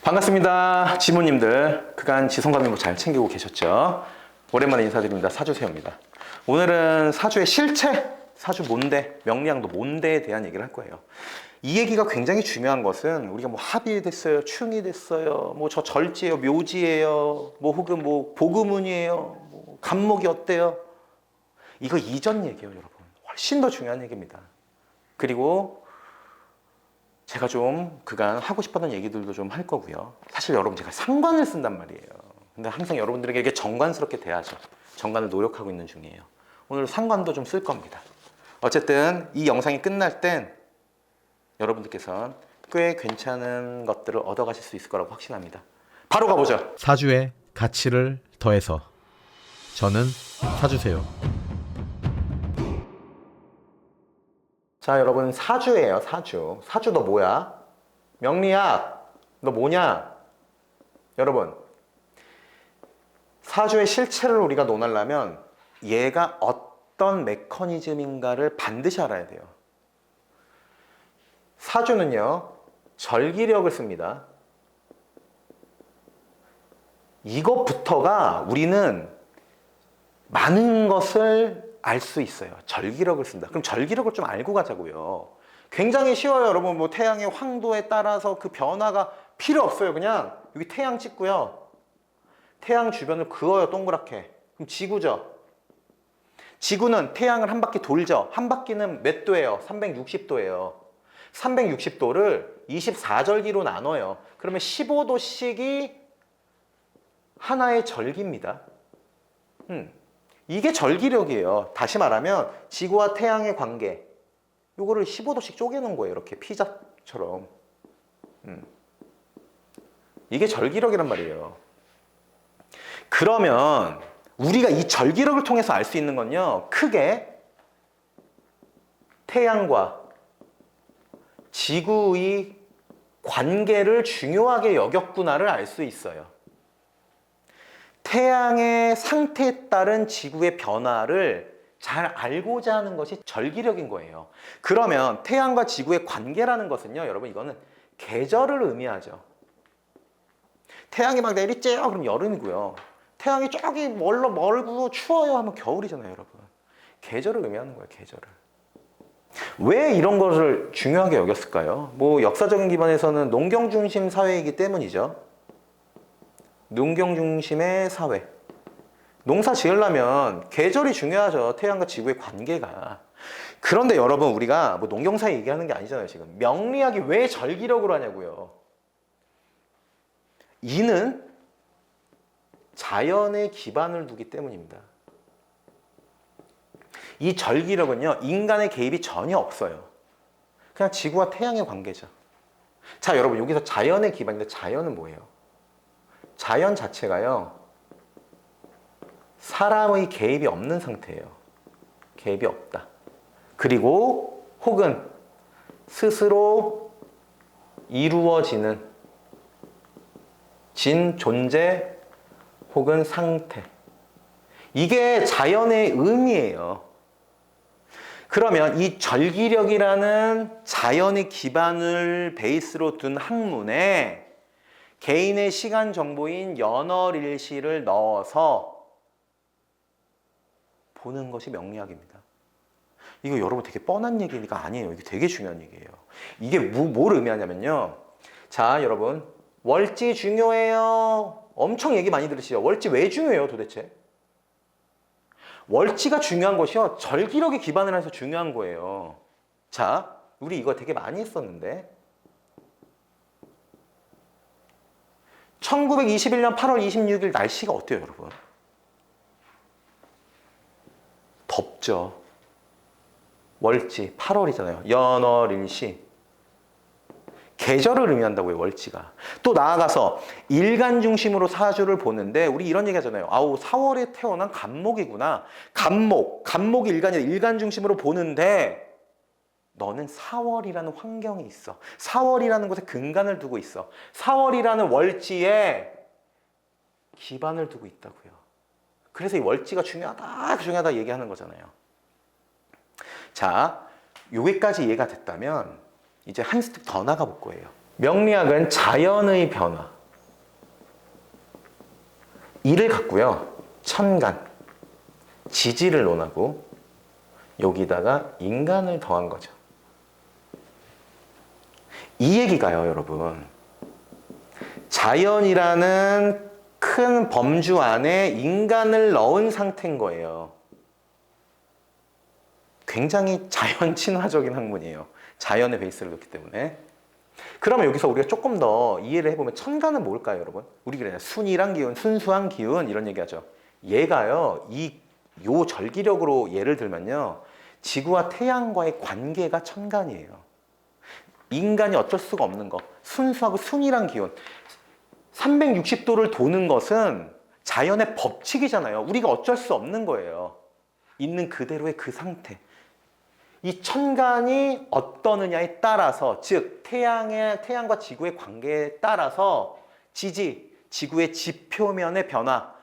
반갑습니다. 지모님들. 그간 지성감이 뭐 잘 챙기고 계셨죠? 오랜만에 인사드립니다. 사주세요입니다. 오늘은 사주의 실체, 사주 뭔데, 명리학도 뭔데에 대한 얘기를 할 거예요. 이 얘기가 굉장히 중요한 것은 우리가 뭐 합이 됐어요, 충이 됐어요, 뭐 저 절지예요, 묘지예요, 뭐 혹은 뭐 보금운이에요, 뭐 간목이 어때요? 이거 이전 얘기예요, 여러분. 훨씬 더 중요한 얘기입니다. 그리고 제가 좀 그간 하고 싶었던 얘기들도 좀 할 거고요. 사실 여러분 제가 상관을 쓴단 말이에요. 근데 항상 여러분들에게 이렇게 정관스럽게 대하죠. 정관을 노력하고 있는 중이에요. 오늘 상관도 좀 쓸 겁니다. 어쨌든 이 영상이 끝날 땐 여러분들께서는 꽤 괜찮은 것들을 얻어가실 수 있을 거라고 확신합니다. 바로 가보죠. 사주의 가치를 더해서 저는 사주세요. 자, 여러분 사주예요. 사주. 사주 너 뭐야? 명리학 너 뭐냐? 여러분 사주의 실체를 우리가 논하려면 얘가 어떤 메커니즘인가를 반드시 알아야 돼요. 사주는요 절기력을 씁니다. 이것부터가 우리는 많은 것을 알 수 있어요. 절기력을 쓴다. 그럼 절기력을 좀 알고 가자고요. 굉장히 쉬워요, 여러분. 뭐 태양의 황도에 따라서 그 변화가 필요 없어요. 그냥 여기 태양 찍고요. 태양 주변을 그어요, 동그랗게. 그럼 지구죠. 지구는 태양을 한 바퀴 돌죠. 한 바퀴는 몇 도예요? 360도예요. 360도를 24절기로 나눠요. 그러면 15도씩이 하나의 절기입니다. 이게 절기력이에요. 다시 말하면 지구와 태양의 관계, 요거를 15도씩 쪼개는 거예요. 이렇게 피자처럼. 이게 절기력이란 말이에요. 그러면 우리가 이 절기력을 통해서 알 수 있는 건요, 크게 태양과 지구의 관계를 중요하게 여겼구나를 알 수 있어요. 태양의 상태에 따른 지구의 변화를 잘 알고자 하는 것이 절기력인 거예요. 그러면 태양과 지구의 관계라는 것은요, 여러분 이거는 계절을 의미하죠. 태양이 막 내리쬐요 그럼 여름이고요. 태양이 저기 멀고 추워요 하면 겨울이잖아요, 여러분. 계절을 의미하는 거예요, 계절을. 왜 이런 것을 중요하게 여겼을까요? 뭐 역사적인 기반에서는 농경 중심 사회이기 때문이죠. 농경 중심의 사회. 농사 지으려면 계절이 중요하죠. 태양과 지구의 관계가. 그런데 여러분 우리가 뭐 농경사회 얘기하는 게 아니잖아요. 지금 명리학이 왜 절기력으로 하냐고요. 이는 자연에 기반을 두기 때문입니다. 이 절기력은요, 인간의 개입이 전혀 없어요. 그냥 지구와 태양의 관계죠. 자, 여러분 여기서 자연의 기반인데 자연은 뭐예요? 자연 자체가요, 사람의 개입이 없는 상태예요. 개입이 없다. 그리고 혹은 스스로 이루어지는 존재 혹은 상태. 이게 자연의 의미예요. 그러면 이 절기력이라는 자연의 기반을 베이스로 둔 학문에 개인의 시간 정보인 연월일시를 넣어서 보는 것이 명리학입니다. 이거 여러분 되게 뻔한 얘기가 아니에요. 이게 되게 중요한 얘기예요. 이게 뭘 의미하냐면요. 자, 여러분 월지 중요해요. 엄청 얘기 많이 들으시죠? 월지 왜 중요해요, 도대체? 월지가 중요한 것이요, 절기력에 기반을 해서 중요한 거예요. 자, 우리 이거 되게 많이 했었는데 1921년 8월 26일 날씨가 어때요, 여러분? 덥죠. 월지 8월이잖아요. 연월일시. 계절을 의미한다고요, 월지가. 또 나아가서 일간 중심으로 사주를 보는데 우리 이런 얘기 하잖아요. 아우, 4월에 태어난 간목이구나. 간목이 일간 중심으로 보는데 너는 4월이라는 환경이 있어. 4월이라는 곳에 근간을 두고 있어. 4월이라는 월지에 기반을 두고 있다고요. 그래서 이 월지가 중요하다 얘기하는 거잖아요. 자, 여기까지 이해가 됐다면 이제 한 스텝 더 나가 볼 거예요. 명리학은 자연의 변화, 이를 갖고요. 천간, 지지를 논하고 여기다가 인간을 더한 거죠. 이 얘기가요, 여러분. 자연이라는 큰 범주 안에 인간을 넣은 상태인 거예요. 굉장히 자연 친화적인 학문이에요. 자연의 베이스를 놓기 때문에. 그러면 여기서 우리가 조금 더 이해를 해보면 천간은 뭘까요, 여러분? 우리 그래요. 순이란 기운, 순수한 기운 이런 얘기하죠. 얘가요, 요 절기력으로 예를 들면요, 지구와 태양과의 관계가 천간이에요. 인간이 어쩔 수가 없는 거. 순수하고 순이란 기운. 360도를 도는 것은 자연의 법칙이잖아요. 우리가 어쩔 수 없는 거예요. 있는 그대로의 그 상태. 이 천간이 어떠느냐에 따라서, 즉 태양과 지구의 관계에 따라서 지구의 지표면의 변화,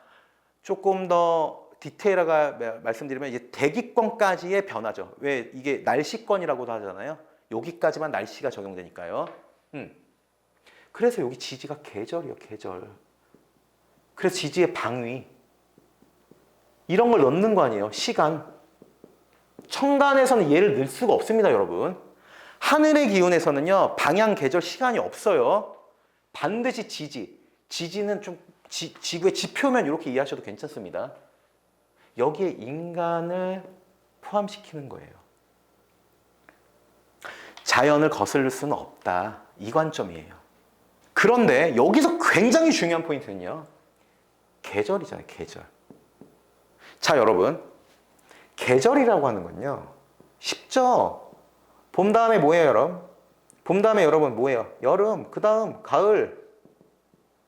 조금 더 디테일하게 말씀드리면 이제 대기권까지의 변화죠. 왜 이게 날씨권이라고도 하잖아요. 여기까지만 날씨가 적용되니까요. 그래서 여기 지지가 계절이요, 계절. 그래서 지지의 방위. 이런 걸 넣는 거 아니에요, 시간. 천간에서는 얘를 넣을 수가 없습니다, 여러분. 하늘의 기운에서는요, 방향, 계절, 시간이 없어요. 반드시 지지는 좀 지구의 지표면 이렇게 이해하셔도 괜찮습니다. 여기에 인간을 포함시키는 거예요. 자연을 거슬릴 수는 없다. 이 관점이에요. 그런데 여기서 굉장히 중요한 포인트는요, 계절이잖아요, 계절. 자, 여러분. 계절이라고 하는 건요, 쉽죠? 봄 다음에 뭐예요, 여러분? 봄 다음에 여러분 뭐예요? 여름, 그 다음 가을,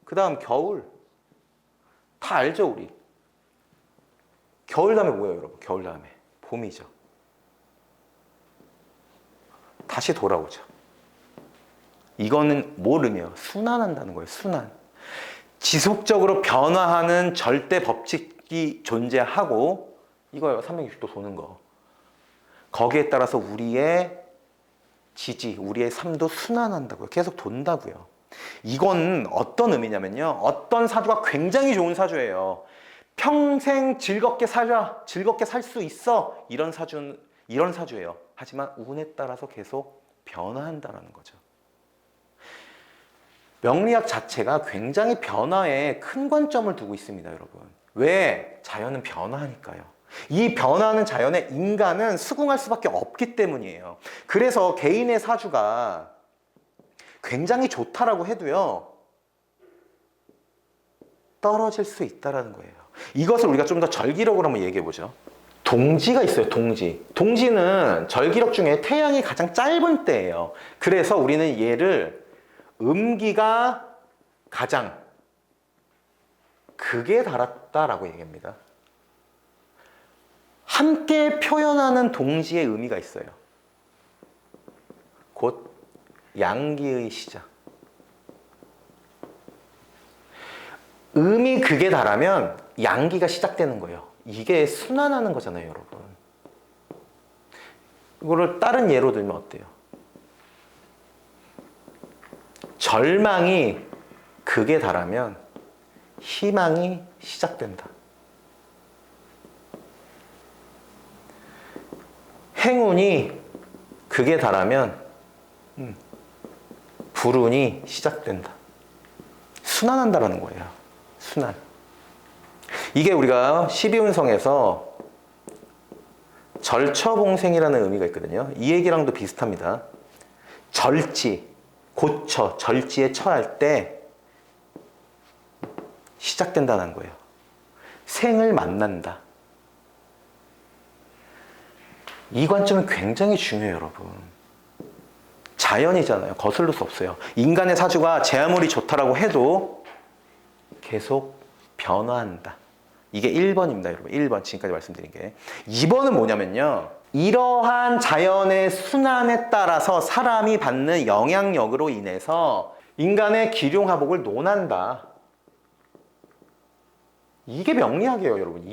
그 다음 겨울. 다 알죠, 우리? 겨울 다음에 뭐예요, 여러분? 겨울 다음에 봄이죠. 다시 돌아오죠. 이거는 뭘 의미해요? 순환한다는 거예요, 순환. 지속적으로 변화하는 절대 법칙이 존재하고, 이거요, 360도 도는 거. 거기에 따라서 우리의 우리의 삶도 순환한다고요. 계속 돈다고요. 이건 어떤 의미냐면요, 어떤 사주가 굉장히 좋은 사주예요. 평생 즐겁게 살아, 즐겁게 살 수 있어. 이런 사주예요. 하지만 운에 따라서 계속 변화한다는 거죠. 명리학 자체가 굉장히 변화에 큰 관점을 두고 있습니다, 여러분. 왜? 자연은 변화하니까요. 이 변화하는 자연에 인간은 수긍할 수밖에 없기 때문이에요. 그래서 개인의 사주가 굉장히 좋다라고 해도요, 떨어질 수 있다는 거예요. 이것을 우리가 좀 더 절기력으로 한번 얘기해 보죠. 동지가 있어요, 동지. 동지는 절기력 중에 태양이 가장 짧은 때예요. 그래서 우리는 얘를 음기가 가장 극에 달았다라고 얘기합니다. 함께 표현하는 동지의 의미가 있어요. 곧 양기의 시작. 음이 극에 달하면 양기가 시작되는 거예요. 이게 순환하는 거잖아요, 여러분. 이거를 다른 예로 들면 어때요? 절망이 극에 달하면 희망이 시작된다. 행운이 극에 달하면 불운이 시작된다. 순환한다라는 거예요. 순환. 이게 우리가 12운성에서 절처봉생이라는 의미가 있거든요. 이 얘기랑도 비슷합니다. 절지, 고처, 절지에 처할 때 시작된다는 거예요. 생을 만난다. 이 관점은 굉장히 중요해요, 여러분. 자연이잖아요. 거슬릴 수 없어요. 인간의 사주가 제 아무리 좋다라고 해도 계속 변화한다. 이게 1번입니다, 여러분. 1번. 지금까지 말씀드린 게. 2번은 뭐냐면요, 이러한 자연의 순환에 따라서 사람이 받는 영향력으로 인해서 인간의 기륭하복을 논한다. 이게 명리학이에요, 여러분.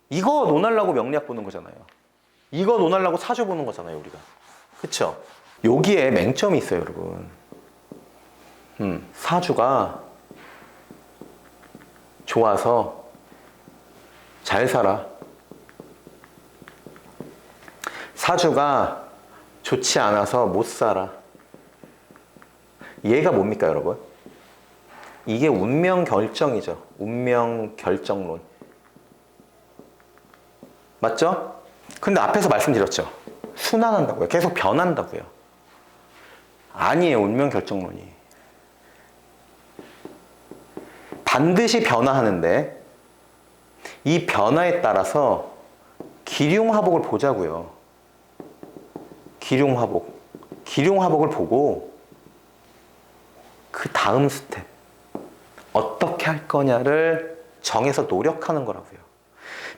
이거 논하려고 명리학 보는 거잖아요. 이거 논하려고 사주 보는 거잖아요, 우리가. 그쵸? 여기에 맹점이 있어요, 여러분. 사주가 좋아서 잘 살아. 사주가 좋지 않아서 못 살아. 얘가 뭡니까, 여러분? 이게 운명 결정이죠. 운명 결정론. 맞죠? 근데 앞에서 말씀드렸죠. 순환한다고요. 계속 변한다고요. 아니에요, 운명 결정론이. 반드시 변화하는데 이 변화에 따라서 기륭화복을 보자고요. 기륭화복. 기륭화복을 보고 그 다음 스텝 어떻게 할 거냐를 정해서 노력하는 거라고요.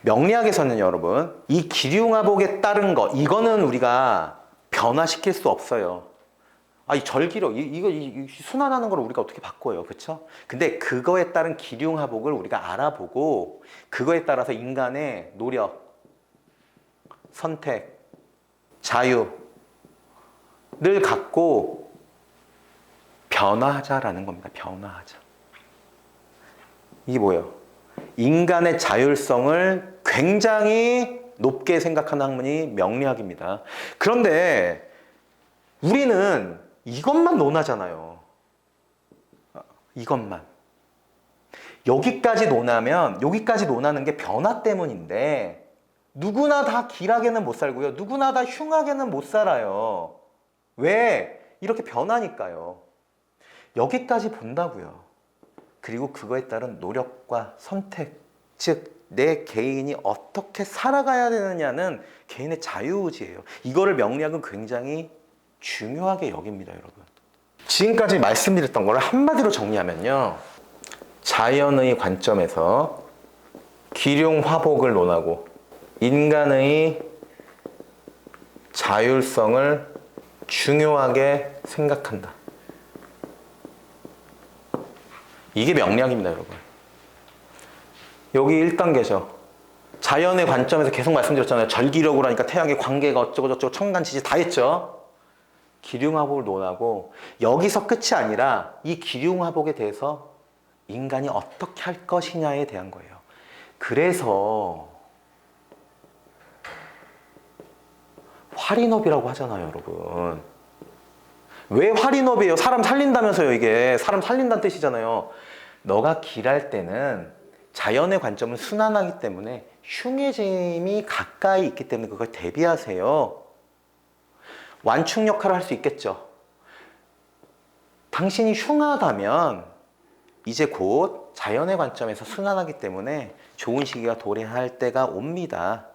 명리학에서는 여러분 이 기륭화복에 따른 거 이거는 우리가 변화시킬 수 없어요. 이 절기력 이거 순환하는 걸 우리가 어떻게 바꿔요, 그렇죠? 근데 그거에 따른 기륭화복을 우리가 알아보고 그거에 따라서 인간의 노력, 선택, 자유를 갖고 변화하자라는 겁니다. 변화하자. 이게 뭐예요? 인간의 자율성을 굉장히 높게 생각하는 학문이 명리학입니다. 그런데 우리는 이것만 논하잖아요. 이것만. 여기까지 논하는 게 변화 때문인데 누구나 다 길하게는 못 살고요. 누구나 다 흉하게는 못 살아요. 왜? 이렇게 변하니까요. 여기까지 본다고요. 그리고 그거에 따른 노력과 선택, 즉 내 개인이 어떻게 살아가야 되느냐는 개인의 자유의지예요. 이거를 명리학은 굉장히 중요하게 여깁니다, 여러분. 지금까지 말씀드렸던 걸 한마디로 정리하면요. 자연의 관점에서 기륭화복을 논하고 인간의 자율성을 중요하게 생각한다. 이게 명리학입니다, 여러분. 여기 1단계죠. 자연의 관점에서 계속 말씀드렸잖아요. 절기력으로 하니까 태양의 관계가 어쩌고저쩌고 천간지지 다 했죠. 기륭화복을 논하고 여기서 끝이 아니라 이 기륭화복에 대해서 인간이 어떻게 할 것이냐에 대한 거예요. 그래서 활인업이라고 하잖아요, 여러분. 왜 활인업이에요? 사람 살린다면서요, 이게. 사람 살린다는 뜻이잖아요. 너가 길할 때는 자연의 관점은 순환하기 때문에 흉해짐이 가까이 있기 때문에 그걸 대비하세요. 완충 역할을 할 수 있겠죠. 당신이 흉하다면 이제 곧 자연의 관점에서 순환하기 때문에 좋은 시기가 도래할 때가 옵니다.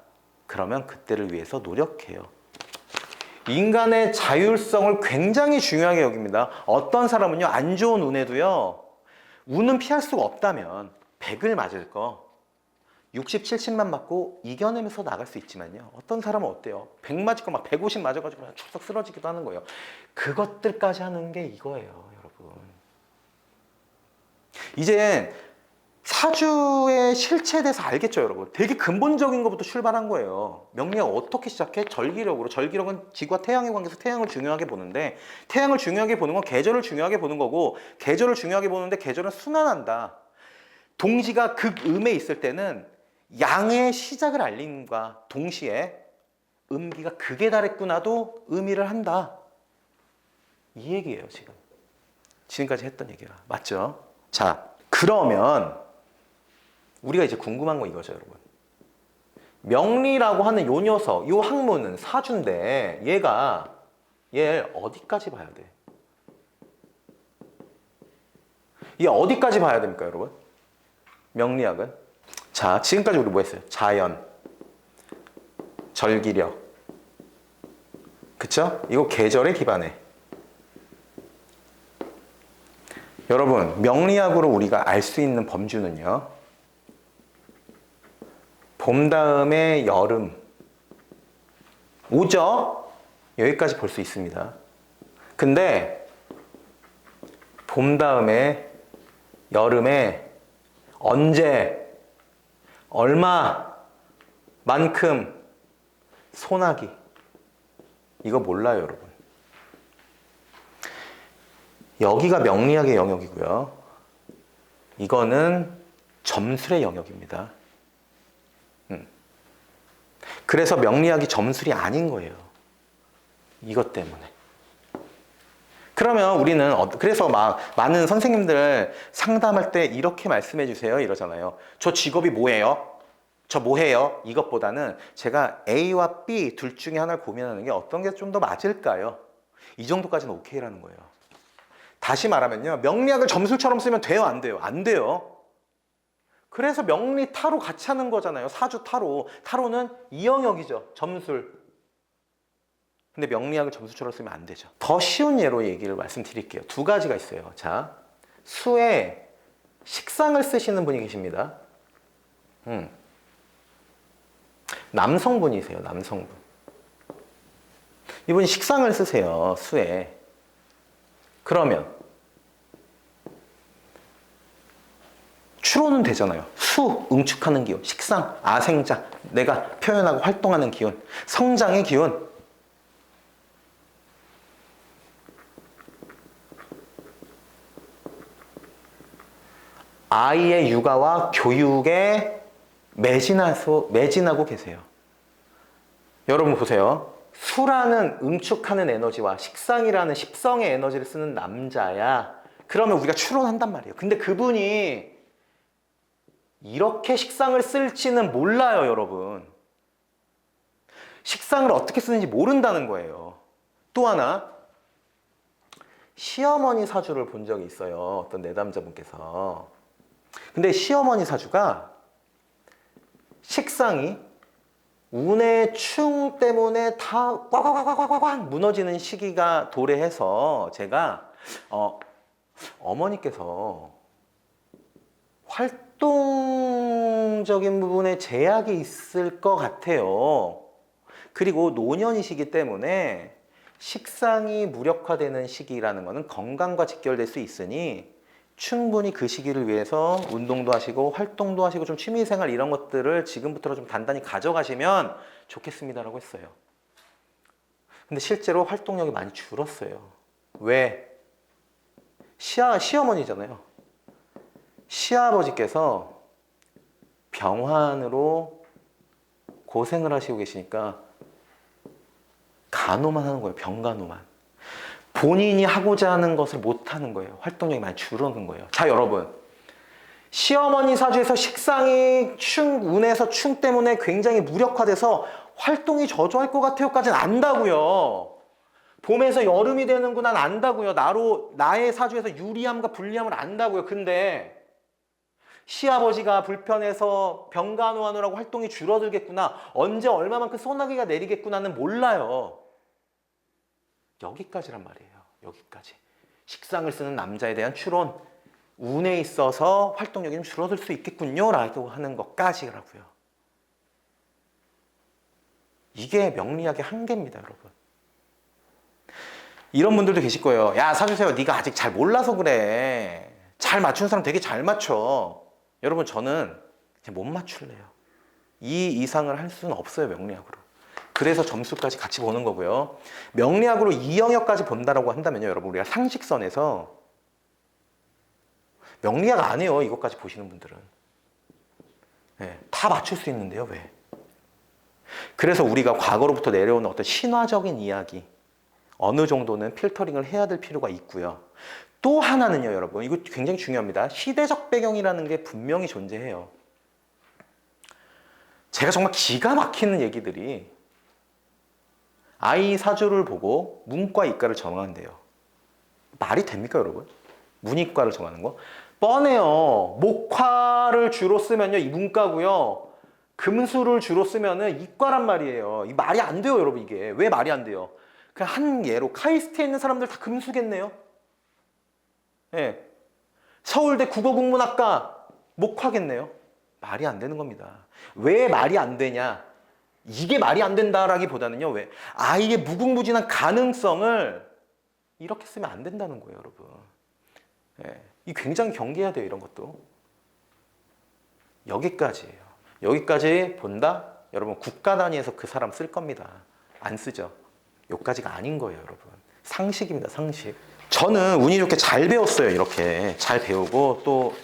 그러면 그때를 위해서 노력해요. 인간의 자율성을 굉장히 중요하게 여깁니다. 어떤 사람은요, 안 좋은 운에도요, 운은 피할 수가 없다면 100을 맞을 거 60, 70만 맞고 이겨내면서 나갈 수 있지만요, 어떤 사람은 어때요? 100 맞을 거 막 150 맞아가지고 그냥 축석 쓰러지기도 하는 거예요. 그것들까지 하는 게 이거예요, 여러분. 이제 사주의 실체에 대해서 알겠죠, 여러분? 되게 근본적인 것부터 출발한 거예요. 명리학 어떻게 시작해? 절기력으로. 절기력은 지구와 태양의 관계에서 태양을 중요하게 보는데, 태양을 중요하게 보는 건 계절을 중요하게 보는 거고, 계절을 중요하게 보는데 계절은 순환한다. 동지가 극음에 있을 때는 양의 시작을 알림과 동시에 음기가 극에 달했구나도 의미를 한다. 이 얘기예요, 지금. 지금까지 했던 얘기가. 맞죠? 자, 그러면 우리가 이제 궁금한 건 이거죠, 여러분. 명리라고 하는 요 녀석, 요 학문은 사주인데 얘 어디까지 봐야 돼? 얘 어디까지 봐야 됩니까, 여러분? 명리학은? 자, 지금까지 우리 뭐 했어요? 자연, 절기력, 그쵸? 이거 계절에 기반해. 여러분, 명리학으로 우리가 알 수 있는 범주는요, 봄 다음에 여름 오죠? 여기까지 볼 수 있습니다. 근데 봄 다음에 여름에 언제, 얼마만큼 소나기, 이거 몰라요, 여러분. 여기가 명리학의 영역이고요. 이거는 점술의 영역입니다. 그래서 명리학이 점술이 아닌 거예요. 이것 때문에. 그러면 우리는 그래서 막 많은 선생님들 상담할 때 이렇게 말씀해 주세요 이러잖아요. 저 직업이 뭐예요? 저 뭐해요? 이것보다는 제가 A와 B 둘 중에 하나를 고민하는 게 어떤 게 좀 더 맞을까요? 이 정도까지는 오케이라는 거예요. 다시 말하면요. 명리학을 점술처럼 쓰면 돼요? 안 돼요? 안 돼요. 그래서 명리 타로 같이 하는 거잖아요. 사주 타로. 타로는 이 영역이죠. 점술. 근데 명리학을 점수처럼 쓰면 안 되죠. 더 쉬운 예로 얘기를 말씀드릴게요. 두 가지가 있어요. 자, 수에 식상을 쓰시는 분이 계십니다. 남성분이세요. 남성분. 이분이 식상을 쓰세요. 수에. 그러면 추론은 되잖아요. 수, 응축하는 기운. 식상, 아생자. 내가 표현하고 활동하는 기운. 성장의 기운. 아이의 육아와 교육에 매진하고 계세요. 여러분 보세요. 수라는 응축하는 에너지와 식상이라는 십성의 에너지를 쓰는 남자야. 그러면 우리가 추론한단 말이에요. 근데 그분이 이렇게 식상을 쓸지는 몰라요, 여러분. 식상을 어떻게 쓰는지 모른다는 거예요. 또 하나, 시어머니 사주를 본 적이 있어요. 어떤 내담자분께서. 근데 시어머니 사주가 식상이 운의 충 때문에 다 꽉 무너지는 시기가 도래해서 제가 어머니께서 활동적인 부분에 제약이 있을 것 같아요. 그리고 노년이시기 때문에 식상이 무력화되는 시기라는 것은 건강과 직결될 수 있으니 충분히 그 시기를 위해서 운동도 하시고 활동도 하시고 좀 취미생활 이런 것들을 지금부터 좀 단단히 가져가시면 좋겠습니다라고 했어요. 근데 실제로 활동력이 많이 줄었어요. 왜? 시어머니잖아요. 시아버지께서 병환으로 고생을 하시고 계시니까 간호만 하는 거예요. 병간호만. 본인이 하고자 하는 것을 못하는 거예요. 활동력이 많이 줄어든 거예요. 자, 여러분. 시어머니 사주에서 식상이 운에서 충 때문에 굉장히 무력화돼서 활동이 저조할 것 같아요까지는 안다고요. 봄에서 여름이 되는구나 안다고요. 나의 사주에서 유리함과 불리함을 안다고요. 근데 시아버지가 불편해서 병간호하느라고 활동이 줄어들겠구나. 언제 얼마만큼 소나기가 내리겠구나는 몰라요. 여기까지란 말이에요. 여기까지. 식상을 쓰는 남자에 대한 추론. 운에 있어서 활동력이 좀 줄어들 수 있겠군요. 라고 하는 것까지라고요. 이게 명리학의 한계입니다, 여러분. 이런 분들도 계실 거예요. 야, 사주세요. 네가 아직 잘 몰라서 그래. 잘 맞추는 사람 되게 잘 맞춰. 여러분, 저는 못 맞출래요. 이 이상을 할 수는 없어요, 명리학으로. 그래서 점수까지 같이 보는 거고요. 명리학으로 이 영역까지 본다라고 한다면요, 여러분, 우리가 상식선에서 명리학 안 해요, 이것까지 보시는 분들은. 네, 다 맞출 수 있는데요, 왜? 그래서 우리가 과거로부터 내려오는 어떤 신화적인 이야기, 어느 정도는 필터링을 해야 될 필요가 있고요. 또 하나는요, 여러분, 이거 굉장히 중요합니다. 시대적 배경이라는 게 분명히 존재해요. 제가 정말 기가 막히는 얘기들이 아이 사주를 보고 문과 이과를 정한대요. 말이 됩니까, 여러분? 문이과를 정하는 거? 뻔해요. 목화를 주로 쓰면요, 이 문과고요. 금수를 주로 쓰면은 이과란 말이에요. 이 말이 안 돼요, 여러분, 이게. 왜 말이 안 돼요? 그냥 한 예로 카이스트에 있는 사람들 다 금수겠네요. 예. 서울대 국어국문학과 목화겠네요. 말이 안 되는 겁니다. 왜 말이 안 되냐? 이게 말이 안 된다라기보다는요, 왜? 아이의 무궁무진한 가능성을 이렇게 쓰면 안 된다는 거예요, 여러분. 예. 이 굉장히 경계해야 돼요, 이런 것도. 여기까지예요. 여기까지 본다? 여러분, 국가 단위에서 그 사람 쓸 겁니다. 안 쓰죠. 여기까지가 아닌 거예요, 여러분. 상식입니다, 상식. 저는 운이 좋게 잘 배웠어요, 이렇게. 잘 배우고 또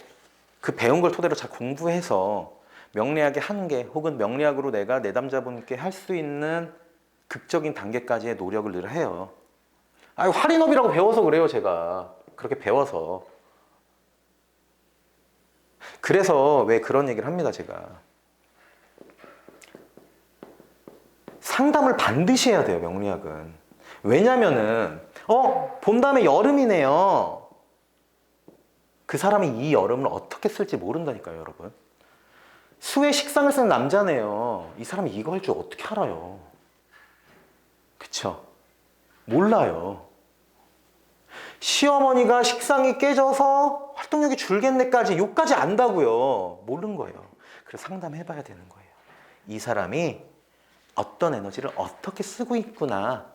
그 배운 걸 토대로 잘 공부해서 명리학의 한계 혹은 명리학으로 내가 내담자분께 할 수 있는 극적인 단계까지의 노력을 늘 해요. 아유, 할인업이라고 배워서 그래요, 제가. 그렇게 배워서. 그래서 왜 그런 얘기를 합니다, 제가. 상담을 반드시 해야 돼요, 명리학은. 왜냐면은, 본 다음에 여름이네요. 그 사람이 이 여름을 어떻게 쓸지 모른다니까요, 여러분. 수의 식상을 쓰는 남자네요. 이 사람이 이거 할 줄 어떻게 알아요? 그쵸? 몰라요. 시어머니가 식상이 깨져서 활동력이 줄겠네까지 요까지 안다고요. 모르는 거예요. 그래서 상담해봐야 되는 거예요. 이 사람이 어떤 에너지를 어떻게 쓰고 있구나.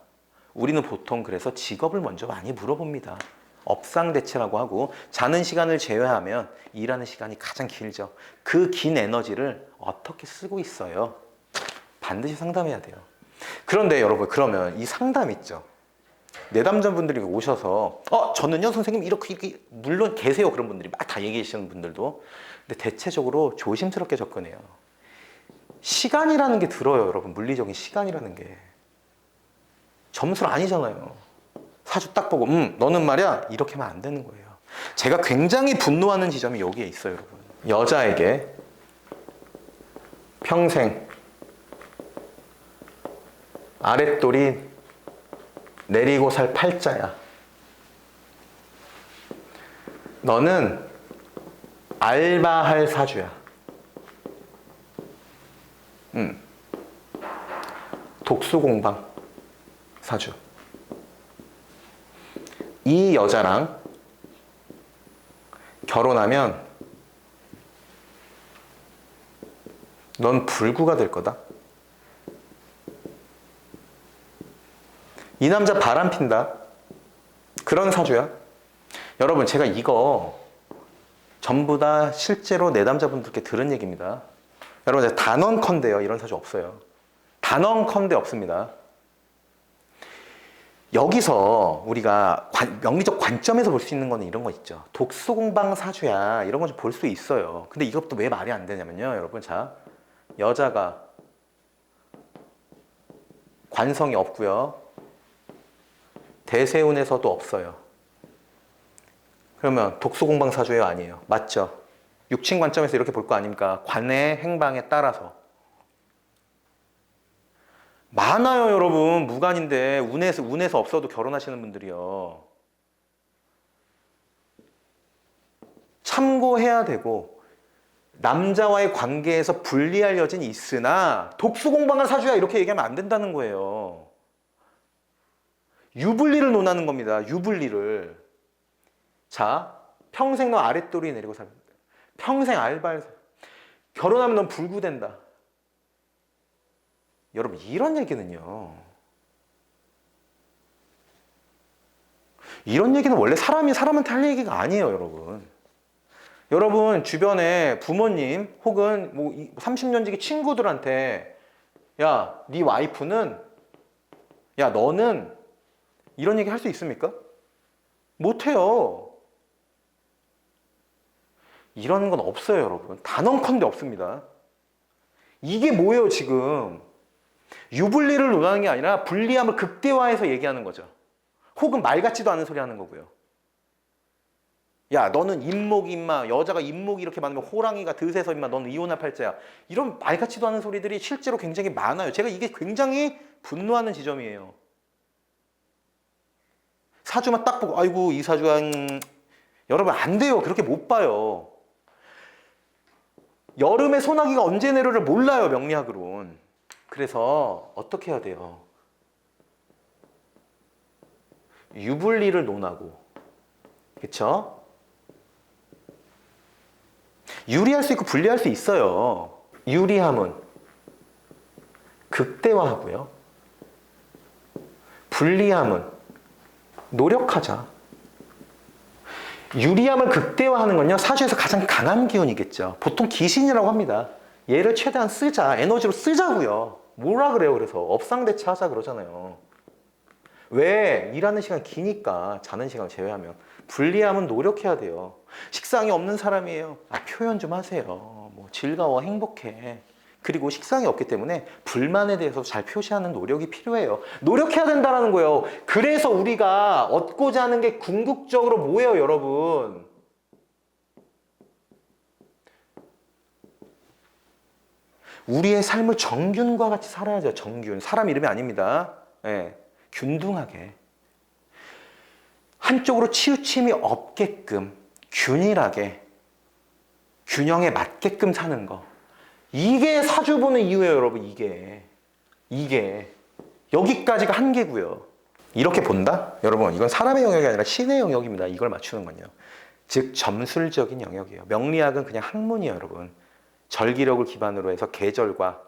우리는 보통 그래서 직업을 먼저 많이 물어봅니다. 업상대체라고 하고 자는 시간을 제외하면 일하는 시간이 가장 길죠. 그 긴 에너지를 어떻게 쓰고 있어요? 반드시 상담해야 돼요. 그런데 여러분, 그러면 이 상담 있죠. 내담자분들이 오셔서 저는요 선생님 이렇게 물론 계세요. 그런 분들이 막 다 얘기하시는 분들도. 근데 대체적으로 조심스럽게 접근해요. 시간이라는 게 들어요, 여러분. 물리적인 시간이라는 게 점수는 아니잖아요. 사주 딱 보고 너는 말이야 이렇게 하면 안 되는 거예요. 제가 굉장히 분노하는 지점이 여기에 있어요, 여러분. 여자에게 평생 아랫돌이 내리고 살 팔자야. 너는 알바할 사주야. 독수공방 사주. 이 여자랑 결혼하면 넌 불구가 될 거다. 이 남자 바람 핀다. 그런 사주야. 여러분, 제가 이거 전부 다 실제로 내담자분들께 들은 얘기입니다. 여러분, 제가 단언컨대요. 이런 사주 없어요. 단언컨대 없습니다. 여기서 우리가 명리적 관점에서 볼 수 있는 거는 이런 거 있죠. 독수공방 사주야. 이런 거 좀 볼 수 있어요. 근데 이것도 왜 말이 안 되냐면요. 여러분, 자, 여자가 관성이 없고요. 대세운에서도 없어요. 그러면 독수공방 사주예요, 아니에요? 맞죠? 육친 관점에서 이렇게 볼 거 아닙니까? 관의 행방에 따라서. 많아요, 여러분. 무관인데 운에서 없어도 결혼하시는 분들이요. 참고해야 되고 남자와의 관계에서 불리할 여진이 있으나 독수공방을 사주야 이렇게 얘기하면 안 된다는 거예요. 유불리를 논하는 겁니다. 유불리를. 자, 평생 너 아랫돌이 내리고 살. 평생 알바를 결혼하면 넌 불구된다. 여러분, 이런 얘기는요. 이런 얘기는 원래 사람한테 할 얘기가 아니에요, 여러분. 여러분, 주변에 부모님 혹은 뭐 30년 지기 친구들한테 야, 네 와이프는 야, 너는 이런 얘기 할 수 있습니까? 못해요. 이런 건 없어요, 여러분. 단언컨대 없습니다. 이게 뭐예요, 지금? 유불리를 논하는 게 아니라 불리함을 극대화해서 얘기하는 거죠. 혹은 말 같지도 않은 소리 하는 거고요. 야, 너는 인목이 임마, 여자가 인목이 이렇게 많으면 호랑이가 드세서 임마, 너는 이혼할 팔자야. 이런 말 같지도 않은 소리들이 실제로 굉장히 많아요. 제가 이게 굉장히 분노하는 지점이에요. 사주만 딱 보고 아이고 이 사주가 여러분 안 돼요. 그렇게 못 봐요. 여름에 소나기가 언제 내려를 몰라요, 명리학으로는. 그래서 어떻게 해야 돼요? 유불리를 논하고, 그쵸? 유리할 수 있고 불리할 수 있어요. 유리함은 극대화하고요. 불리함은 노력하자. 유리함을 극대화하는 건요, 사주에서 가장 강한 기운이겠죠. 보통 기신이라고 합니다. 얘를 최대한 쓰자. 에너지로 쓰자고요. 뭐라 그래요? 그래서 업상대체 하자 그러잖아요. 왜? 일하는 시간 기니까 자는 시간 제외하면. 불리함은 노력해야 돼요. 식상이 없는 사람이에요. 표현 좀 하세요. 뭐 즐거워, 행복해. 그리고 식상이 없기 때문에 불만에 대해서 잘 표시하는 노력이 필요해요. 노력해야 된다는 거예요. 그래서 우리가 얻고자 하는 게 궁극적으로 뭐예요, 여러분? 우리의 삶을 정균과 같이 살아야죠. 정균. 사람 이름이 아닙니다. 예, 균등하게. 한쪽으로 치우침이 없게끔 균일하게 균형에 맞게끔 사는 거. 이게 사주 보는 이유예요, 여러분. 이게 여기까지가 한계고요. 이렇게 본다? 여러분, 이건 사람의 영역이 아니라 신의 영역입니다. 이걸 맞추는 건요. 즉 점술적인 영역이에요. 명리학은 그냥 학문이에요, 여러분. 절기력을 기반으로 해서 계절과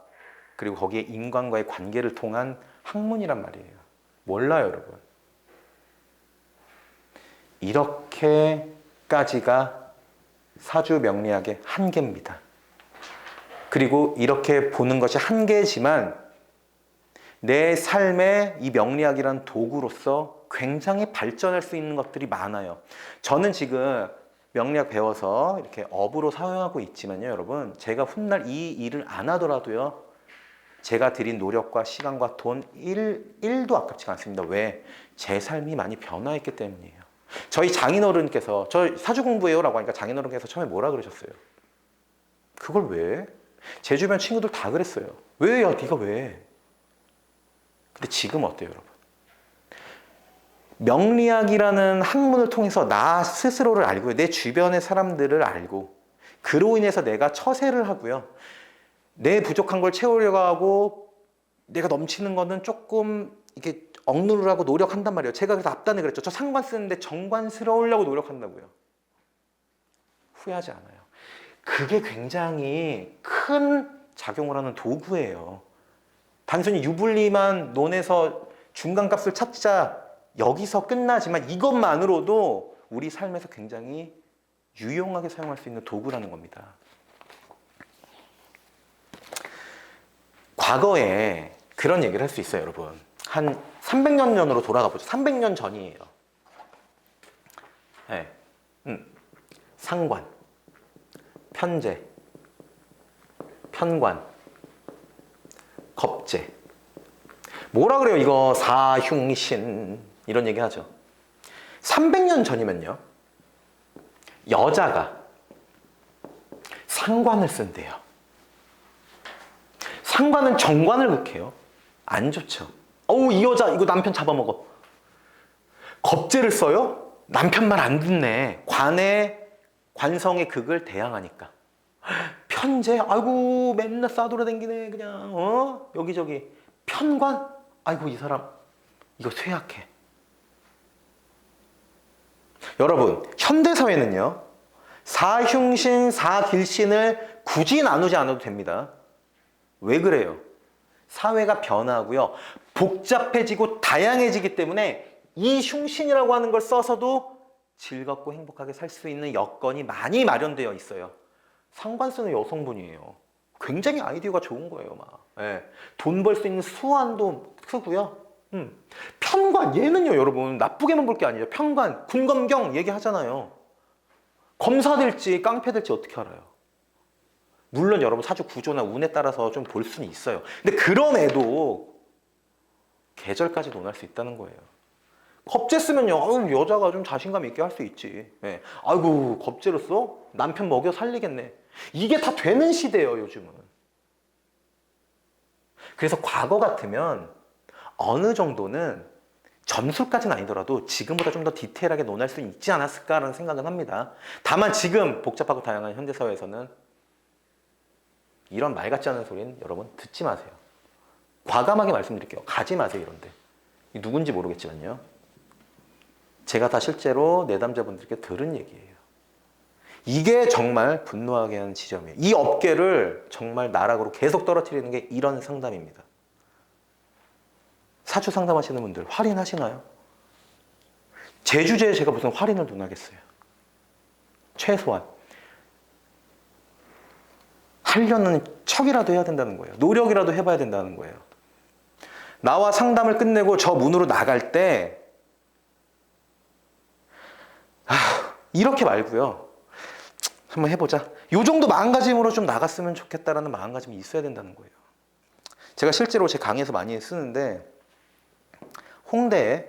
그리고 거기에 인간과의 관계를 통한 학문이란 말이에요. 몰라요, 여러분. 이렇게까지가 사주 명리학의 한계입니다. 그리고 이렇게 보는 것이 한계지만 내 삶의 이 명리학이란 도구로서 굉장히 발전할 수 있는 것들이 많아요. 저는 지금 명리학 배워서 이렇게 업으로 사용하고 있지만요, 여러분, 제가 훗날 이 일을 안 하더라도요, 제가 들인 노력과 시간과 돈 1도 아깝지 않습니다. 왜? 제 삶이 많이 변화했기 때문이에요. 저희 장인어른께서 저 사주 공부해요 라고 하니까 장인어른께서 처음에 뭐라 그러셨어요? 그걸 왜? 제 주변 친구들 다 그랬어요. 왜? 야, 네가 왜? 근데 지금 어때요, 여러분? 명리학이라는 학문을 통해서 나 스스로를 알고요. 내 주변의 사람들을 알고 그로 인해서 내가 처세를 하고요. 내 부족한 걸 채우려고 하고 내가 넘치는 거는 조금 이렇게 억누르라고 노력한단 말이에요. 제가 그래서 앞단에 그랬죠. 저 상관 쓰는데 정관스러우려고 노력한다고요. 후회하지 않아요. 그게 굉장히 큰 작용을 하는 도구예요. 단순히 유불리만 논해서 중간값을 찾자 여기서 끝나지만 이것만으로도 우리 삶에서 굉장히 유용하게 사용할 수 있는 도구라는 겁니다. 과거에 그런 얘기를 할 수 있어요, 여러분. 한 300년 전으로 돌아가 보죠. 300년 전이에요. 네. 상관, 편제, 편관, 겁제. 뭐라 그래요? 이거 사흉신 이런 얘기 하죠. 300년 전이면요, 여자가 상관을 쓴대요. 상관은 정관을 극해요. 안 좋죠. 어우, 이 여자 이거 남편 잡아먹어. 겁제를 써요? 남편 말 안 듣네. 관성의 극을 대항하니까. 편제, 아이고 맨날 싸돌아다니네 그냥 여기저기. 편관, 아이고 이 사람 이거 쇠약해. 여러분, 현대사회는요, 사흉신, 사길신을 굳이 나누지 않아도 됩니다. 왜 그래요? 사회가 변화하고요, 복잡해지고 다양해지기 때문에 이 흉신이라고 하는 걸 써서도 즐겁고 행복하게 살 수 있는 여건이 많이 마련되어 있어요. 상관 쓰는 여성분이에요. 굉장히 아이디어가 좋은 거예요, 막. 예. 돈 벌 수 있는 수완도 크고요. 편관, 얘는요, 여러분, 나쁘게만 볼 게 아니에요. 편관, 군검경 얘기하잖아요. 검사 될지 깡패 될지 어떻게 알아요? 물론 여러분 사주 구조나 운에 따라서 좀 볼 수는 있어요. 근데 그럼에도 계절까지 논할 수 있다는 거예요. 겁제 쓰면요, 여자가 좀 자신감 있게 할 수 있지. 예. 아이고, 겁제를 써? 남편 먹여 살리겠네. 이게 다 되는 시대예요, 요즘은. 그래서 과거 같으면 어느 정도는 점술까지는 아니더라도 지금보다 좀 더 디테일하게 논할 수 있지 않았을까라는 생각은 합니다. 다만 지금 복잡하고 다양한 현대사회에서는 이런 말 같지 않은 소리는 여러분 듣지 마세요. 과감하게 말씀드릴게요. 가지 마세요, 이런데. 누군지 모르겠지만요, 제가 다 실제로 내담자분들께 들은 얘기예요. 이게 정말 분노하게 하는 지점이에요. 이 업계를 정말 나락으로 계속 떨어뜨리는 게 이런 상담입니다. 사주 상담하시는 분들 할인하시나요? 제 주제에 제가 무슨 할인을 논하겠어요. 최소한 하려는 척이라도 해야 된다는 거예요. 노력이라도 해봐야 된다는 거예요. 나와 상담을 끝내고 저 문으로 나갈 때 이렇게 말고요, 한번 해보자. 요 정도 마음가짐으로 좀 나갔으면 좋겠다라는 마음가짐이 있어야 된다는 거예요. 제가 실제로 제 강의에서 많이 쓰는데 홍대에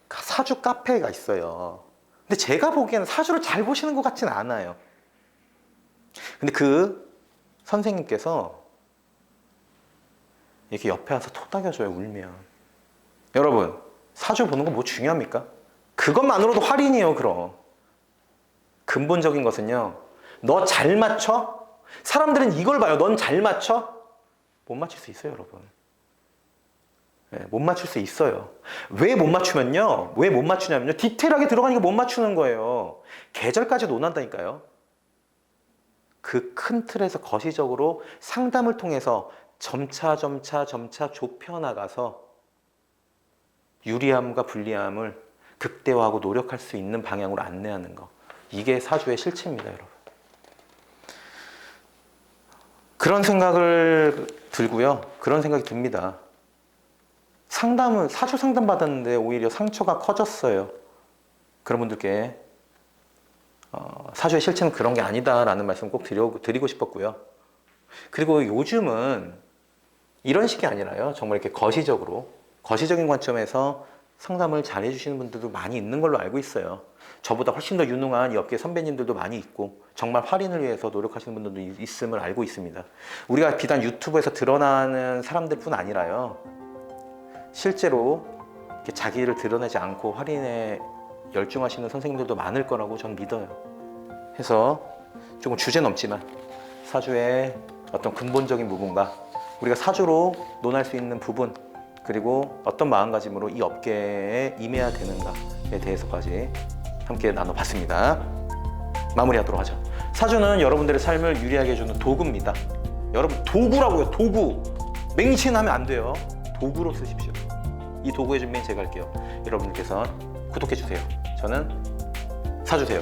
사주 카페가 있어요. 근데 제가 보기에는 사주를 잘 보시는 것 같지는 않아요. 근데 그 선생님께서 이렇게 옆에 와서 토닥여줘요, 울면. 여러분, 사주 보는 거 뭐 중요합니까? 그것만으로도 할인이에요, 그럼. 근본적인 것은요, 너 잘 맞춰? 사람들은 이걸 봐요. 넌 잘 맞춰? 못 맞출 수 있어요, 여러분. 네, 못 맞출 수 있어요. 왜 못 맞추면요? 왜 못 맞추냐면요, 디테일하게 들어가니까 못 맞추는 거예요. 계절까지 논한다니까요. 그 큰 틀에서 거시적으로 상담을 통해서 점차 좁혀나가서 유리함과 불리함을 극대화하고 노력할 수 있는 방향으로 안내하는 거. 이게 사주의 실체입니다, 여러분. 그런 생각을 들고요. 그런 생각이 듭니다. 사주 상담 받았는데 오히려 상처가 커졌어요. 그런 분들께 사주의 실체는 그런 게 아니다라는 말씀 꼭 드리고 싶었고요. 그리고 요즘은 이런 식이 아니라요. 정말 이렇게 거시적인 관점에서 상담을 잘 해주시는 분들도 많이 있는 걸로 알고 있어요. 저보다 훨씬 더 유능한 이 업계 선배님들도 많이 있고 정말 할인을 위해서 노력하시는 분들도 있음을 알고 있습니다. 우리가 비단 유튜브에서 드러나는 사람들뿐 아니라요. 실제로 이렇게 자기를 드러내지 않고 할인에 열중하시는 선생님들도 많을 거라고 전 믿어요. 해서 조금 주제 넘지만 사주의 어떤 근본적인 부분과 우리가 사주로 논할 수 있는 부분, 그리고 어떤 마음가짐으로 이 업계에 임해야 되는가에 대해서까지 함께 나눠봤습니다. 마무리하도록 하죠. 사주는 여러분들의 삶을 유리하게 해주는 도구입니다. 여러분, 도구라고요. 도구. 맹신하면 안 돼요. 도구로 쓰십시오. 이 도구의 준비는 제가 할게요. 여러분들께서 구독해주세요. 저는 사주세요.